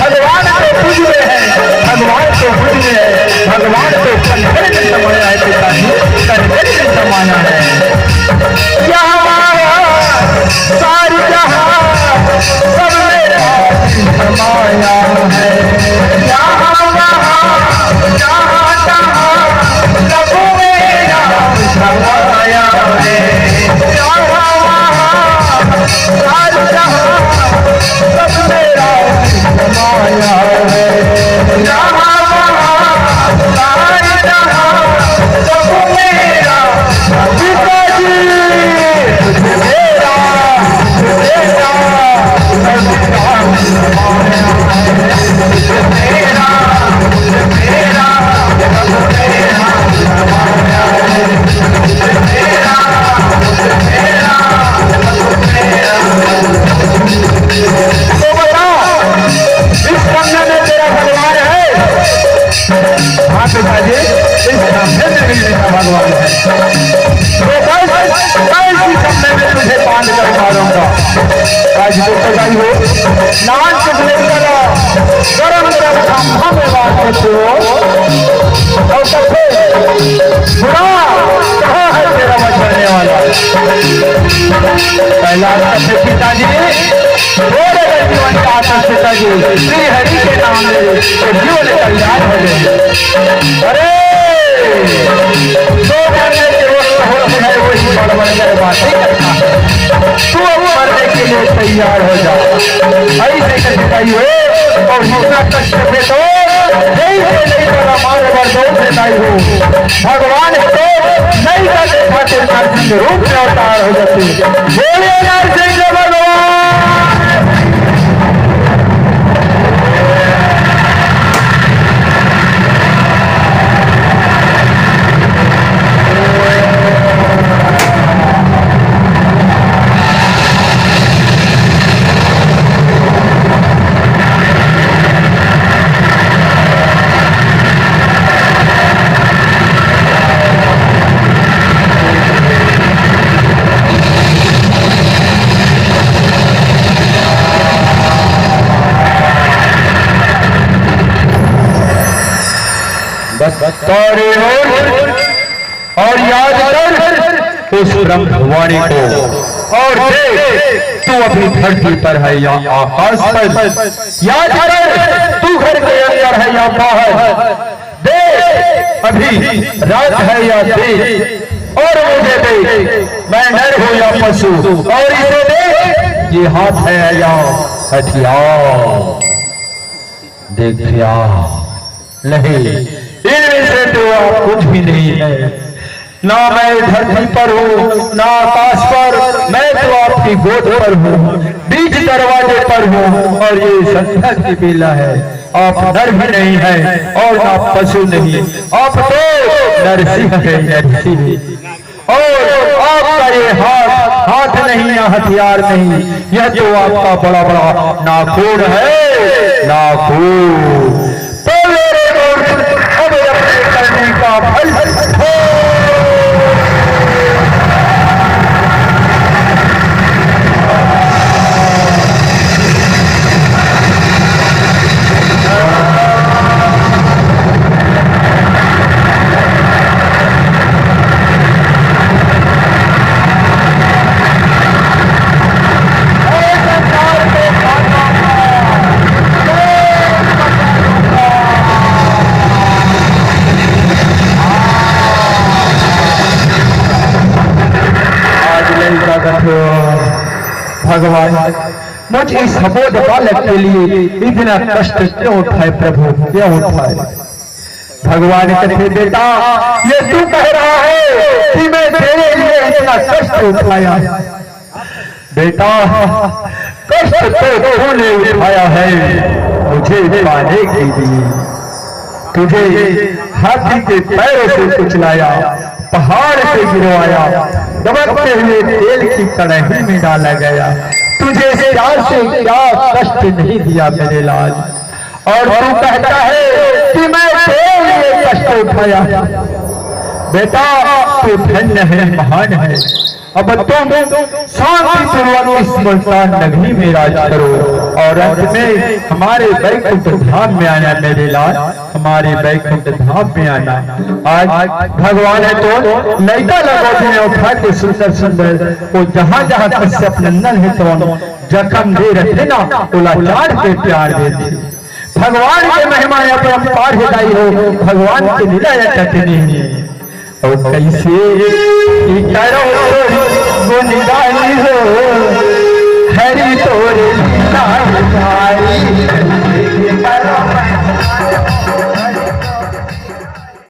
भगवान तो बुझ में है, भगवान तो बुझ में है, भगवान तो कंधे में समाया है पिताजी, कंधे में समाया है। सारी जहां सब में समाया है, यहाँ वहाँ जहाँ तहाँ सब मेरा समाया है, यहाँ वहाँ सारी जहां सब मेरा समाया है, यहाँ वहाँ सारी जहां सब मेरा पिताजी मेरा मेरा तो बता इस कमरे में तेरा भगवान है? हाँ पिताजी, इस कमरे में भी मेरा भगवान है। तो कैसी कमरे में तुझे बांध कर मारूंगा? आज तो सजाई हो नान चुकने करो, गरम गरम खंभा में बांध दो और सबसे बुरा कहाँ है तेरा बचने वाला? पहला सबसे पिताजी बोले जीवन का आदर्श पिताजी श्री हरि के नाम में जीवन कल्याण हो गए। अरे दो करने के वक्त होते हैं वही बड़ कर बातें करता है, तू अब मरने के लिए तैयार हो जा। ऐसे कर पिताजी हो और जितना कष्ट पे तो नहीं करा मार दो पिताजी हो, भगवान तो नहीं करते खातिर नरसिंह रूप में अवतार हो जाते। बोले नरसिंह भगवान। और याद कर उस ब्रह्मवाणी को और देख तू अभी धरती पर है या आकाश पर, याद कर तू घर के अंदर है या बाहर, देख अभी रात है या दिन, और मुझे देख मैं नर हूं या पशु, और इसे देख ये हाथ है या हथियार, देख नहीं इनमें से तो आप कुछ भी नहीं है, ना मैं धरती पर हूँ ना आकाश पर, मैं तो आपकी गोद पर हूँ, बीच दरवाजे पर हूँ, और ये संध्या की बेला है, आप नर भी नहीं है और ना पशु नहीं, आप तो नरसिंह है नरसिंह, और आपका ये हाथ नहीं या हथियार नहीं, यह तो आपका बड़ा बड़ा नाखून है, नाखून। तो मेरे अब अपने करने का फल हो। भगवान मुझ इस अबोध बालक के लिए इतना कष्ट क्यों उठाए प्रभु, क्यों उठाए? भगवान कहते बेटा ये तू कह रहा है कि मैं तेरे लिए इतना कष्ट उठाया, बेटा कष्ट तो तूने उठाया है मुझे पाने के लिए, तुझे हाथी के पैरों से कुचलाया, पहाड़ से गिरवाया, दबकते हुए तेल की कड़ाही में डाला गया, तुझे क्या से क्या कष्ट नहीं दिया मेरे लाल, और तू कहता है कि मैं तेरे लिए कष्ट उठाया। बेटा तू धन्य है, महान है। अब तुम शांतिपूर्वक इस मुल्तान नगरी में राज करो और अंत में हमारे वैकुंठ धाम में आना मेरे लाल, हमारे वैकुंठ धाम में आना। आज भगवान है तो लड़का लगोटे उठा के सुंदर सुंदर वो जहाँ जहाँ कश्यप नंदन है तो जख्म दे रहे ना उला चार के प्यार देते। भगवान के महिमा अपरंपार हिदाई हो, भगवान की लीला टटनी है। और कैसे करो गुनगानी हो हरि तोरे लीला भाई।